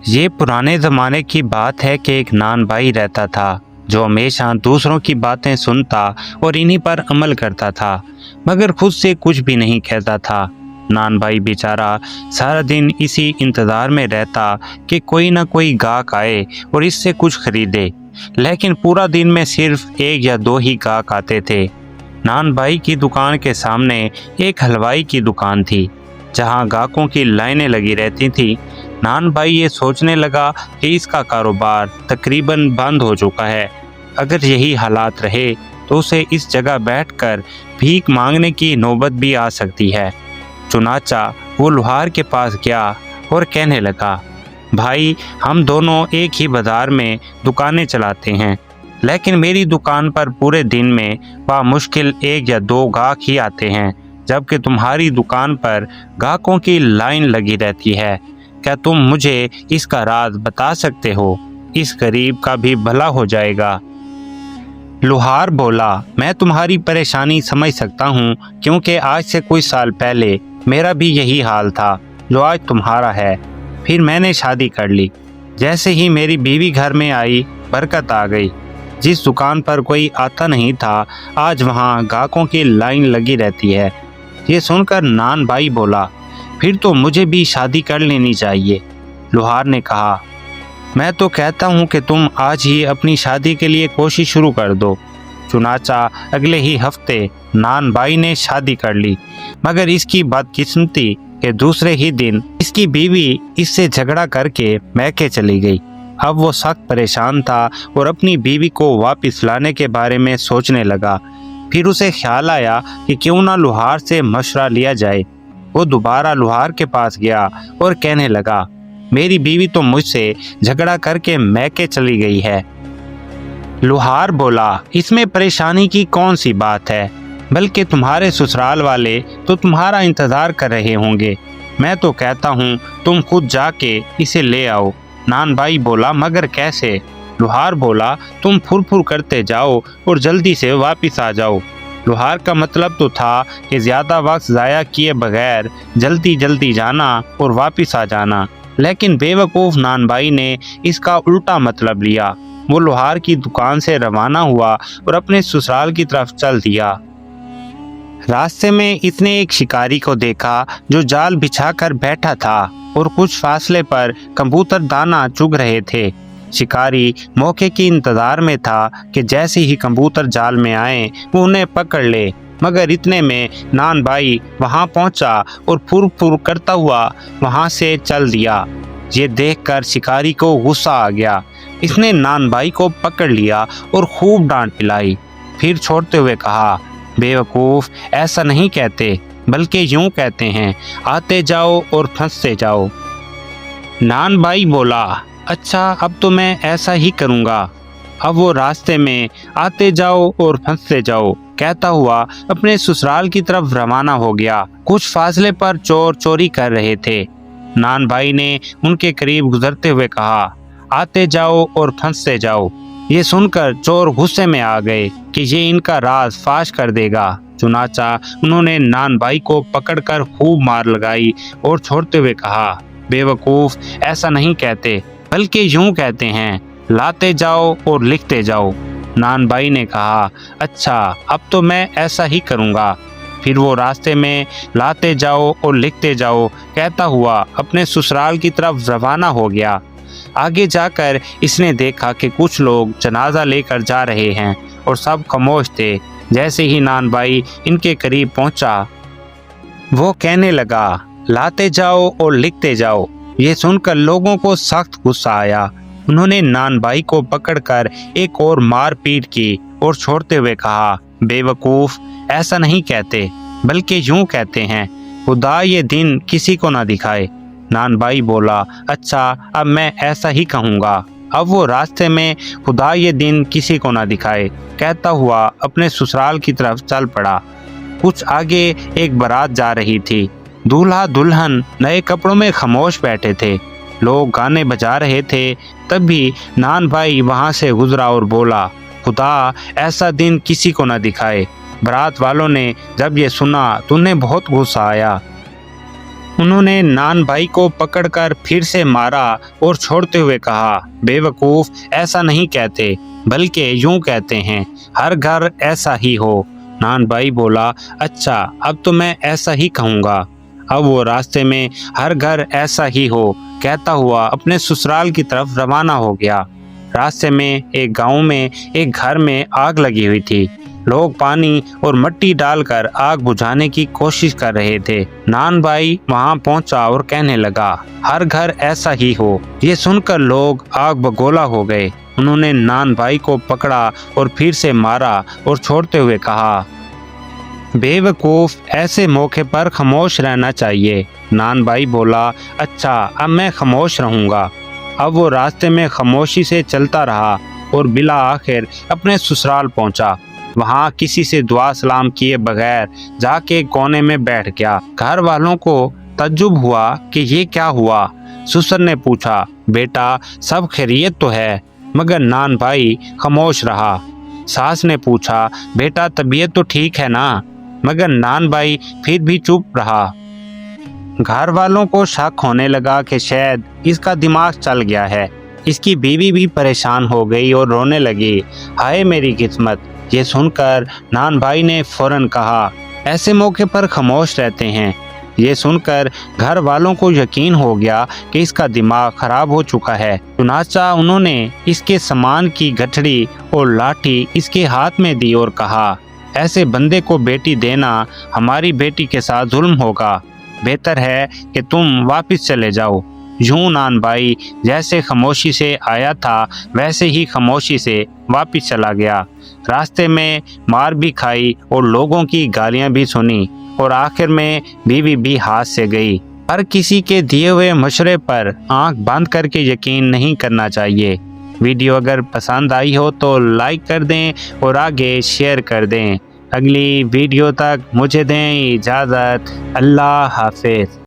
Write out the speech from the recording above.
ये पुराने ज़माने की बात है कि एक नान भाई रहता था जो हमेशा दूसरों की बातें सुनता और इन्हीं पर अमल करता था, मगर खुद से कुछ भी नहीं कहता था। नान भाई बेचारा सारा दिन इसी इंतज़ार में रहता कि कोई ना कोई गाहक आए और इससे कुछ खरीदे, लेकिन पूरा दिन में सिर्फ एक या दो ही गाहक आते थे। नान भाई की दुकान के सामने एक हलवाई की दुकान थी जहां गाहकों की लाइनें लगी रहती थी। नान भाई ये सोचने लगा कि इसका कारोबार तकरीबन बंद हो चुका है। अगर यही हालात रहे तो उसे इस जगह बैठकर भीख मांगने की नौबत भी आ सकती है। चुनाचा वो लोहार के पास गया और कहने लगा, भाई हम दोनों एक ही बाजार में दुकानें चलाते हैं, लेकिन मेरी दुकान पर पूरे दिन में बामुश्किल एक या दो गाहक ही आते हैं, जबकि तुम्हारी दुकान पर गाहकों की लाइन लगी रहती है। क्या तुम मुझे इसका राज बता सकते हो? इस गरीब का भी भला हो जाएगा। लोहार बोला, मैं तुम्हारी परेशानी समझ सकता हूँ, क्योंकि आज से कुछ साल पहले मेरा भी यही हाल था जो आज तुम्हारा है। फिर मैंने शादी कर ली। जैसे ही मेरी बीवी घर में आई, बरकत आ गई। जिस दुकान पर कोई आता नहीं था, आज वहाँ गाहकों की लाइन लगी रहती है। ये सुनकर नान भाई बोला, फिर तो मुझे भी शादी कर लेनी चाहिए। लोहार ने कहा, मैं तो कहता हूँ कि तुम आज ही अपनी शादी के लिए कोशिश शुरू कर दो। चुनाचा अगले ही हफ्ते नान भाई ने शादी कर ली, मगर इसकी बदकिस्मती कि दूसरे ही दिन इसकी बीवी इससे झगड़ा करके मैके चली गई। अब वो सख्त परेशान था और अपनी बीवी को वापस लाने के बारे में सोचने लगा। फिर उसे ख्याल आया कि क्यों ना लोहार से मशवरा लिया जाए। वो दोबारा लोहार के पास गया और कहने लगा, मेरी बीवी तो मुझसे झगड़ा करके मैके चली गई है। लोहार बोला, इसमें परेशानी की कौन सी बात है, बल्कि तुम्हारे ससुराल वाले तो तुम्हारा इंतजार कर रहे होंगे। मैं तो कहता हूँ तुम खुद जाके इसे ले आओ। नान भाई बोला, मगर कैसे? लोहार बोला, तुम फुर करते जाओ और जल्दी से वापस आ जाओ। लोहार का मतलब तो था कि ज़्यादा वक्त ज़ाया किए बगैर जल्दी जल्दी जाना और वापस आ जाना, लेकिन बेवकूफ़ नान भाई ने इसका उल्टा मतलब लिया। वो लोहार की दुकान से रवाना हुआ और अपने ससुराल की तरफ चल दिया। रास्ते में इसने एक शिकारी को देखा जो जाल बिछाकर बैठा था और कुछ फासले पर कबूतर दाना चुग रहे थे। शिकारी मौके की इंतजार में था कि जैसे ही कबूतर जाल में आए वो उन्हें पकड़ ले, मगर इतने में नान भाई वहां पहुंचा और फुर करता हुआ वहां से चल दिया। ये देखकर शिकारी को गुस्सा आ गया। इसने नान भाई को पकड़ लिया और खूब डांट पिलाई। फिर छोड़ते हुए कहा, बेवकूफ़, ऐसा नहीं कहते, बल्कि यूं कहते हैं, आते जाओ और फंसते जाओ। नान भाई बोला, अच्छा अब तो मैं ऐसा ही करूँगा। अब वो रास्ते में आते जाओ और फंसते जाओ कहता हुआ अपने ससुराल की तरफ रवाना हो गया। कुछ फासले पर चोर चोरी कर रहे थे। नान भाई ने उनके करीब गुजरते हुए कहा, आते जाओ और फंसते जाओ। ये सुनकर चोर गुस्से में आ गए कि ये इनका राज फाश कर देगा। चुनाचा उन्होंने नान भाई को पकड़कर खूब मार लगाई और छोड़ते हुए कहा, बेवकूफ़, ऐसा नहीं कहते, बल्कि यूं कहते हैं, लाते जाओ और लिखते जाओ। नान भाई ने कहा, अच्छा अब तो मैं ऐसा ही करूँगा। फिर वो रास्ते में लाते जाओ और लिखते जाओ कहता हुआ अपने ससुराल की तरफ रवाना हो गया। आगे जाकर इसने देखा कि कुछ लोग जनाजा लेकर जा रहे हैं और सब खामोश थे। जैसे ही नान भाई इनके करीब पहुंचा, वो कहने लगा, लाते जाओ और लिखते जाओ। ये सुनकर लोगों को सख्त गुस्सा आया। उन्होंने नान भाई को पकड़कर एक और मारपीट की और छोड़ते हुए कहा, बेवकूफ़, ऐसा नहीं कहते, बल्कि यूं कहते हैं, खुदा ये दिन किसी को ना दिखाए। नान भाई बोला, अच्छा अब मैं ऐसा ही कहूँगा। अब वो रास्ते में खुदा ये दिन किसी को ना दिखाए कहता हुआ अपने ससुराल की तरफ चल पड़ा। कुछ आगे एक बारात जा रही थी। दूल्हा दुल्हन नए कपड़ों में खामोश बैठे थे। लोग गाने बजा रहे थे। तभी नान भाई वहां से गुजरा और बोला, खुदा ऐसा दिन किसी को ना दिखाए। बारात वालों ने जब ये सुना तो उन्हें बहुत गुस्सा आया। उन्होंने नान भाई को पकड़कर फिर से मारा और छोड़ते हुए कहा, बेवकूफ, ऐसा नहीं कहते, बल्कि यूं कहते हैं, हर घर ऐसा ही हो। नान भाई बोला, अच्छा, अब तो मैं ऐसा ही कहूँगा। अब वो रास्ते में हर घर ऐसा ही हो कहता हुआ अपने ससुराल की तरफ रवाना हो गया। रास्ते में एक गांव में एक घर में आग लगी हुई थी। लोग पानी और मिट्टी डालकर आग बुझाने की कोशिश कर रहे थे। नान भाई वहां पहुंचा और कहने लगा, हर घर ऐसा ही हो। ये सुनकर लोग आग बगोला हो गए। उन्होंने नान भाई को पकड़ा और फिर से मारा और छोड़ते हुए कहा, बेवकूफ, ऐसे मौके पर खामोश रहना चाहिए। नान भाई बोला, अच्छा, अब मैं खामोश रहूंगा। अब वो रास्ते में खामोशी से चलता रहा और बिला आखिर अपने ससुराल पहुंचा। वहां किसी से दुआ सलाम किए बगैर जाके कोने में बैठ गया। घर वालों को तज्जुब हुआ कि ये क्या हुआ। ससुर ने पूछा, बेटा, सब खैरियत तो है? मगर नान भाई खामोश रहा। सास ने पूछा, बेटा, तबीयत तो ठीक है ना? मगर नान भाई फिर भी चुप रहा। घर वालों को शक होने लगा कि शायद इसका दिमाग चल गया है। इसकी बीवी भी परेशान हो गई और रोने लगी, हाय मेरी किस्मत। ये सुनकर नान भाई ने फौरन कहा, ऐसे मौके पर खामोश रहते हैं। ये सुनकर घर वालों को यकीन हो गया कि इसका दिमाग खराब हो चुका है। चुनाचा उन्होंने इसके सामान की गठड़ी और लाठी इसके हाथ में दी और कहा, ऐसे बंदे को बेटी देना हमारी बेटी के साथ जुल्म होगा। बेहतर है कि तुम वापस चले जाओ। यूं नान भाई जैसे खामोशी से आया था वैसे ही खामोशी से वापस चला गया। रास्ते में मार भी खाई और लोगों की गालियां भी सुनी और आखिर में बीवी भी हाथ से गई। हर किसी के दिए हुए मशवरे पर आंख बंद करके यकीन नहीं करना चाहिए। वीडियो अगर पसंद आई हो तो लाइक कर दें और आगे शेयर कर दें। अगली वीडियो तक मुझे दें इजाज़त। अल्लाह हाफिज़।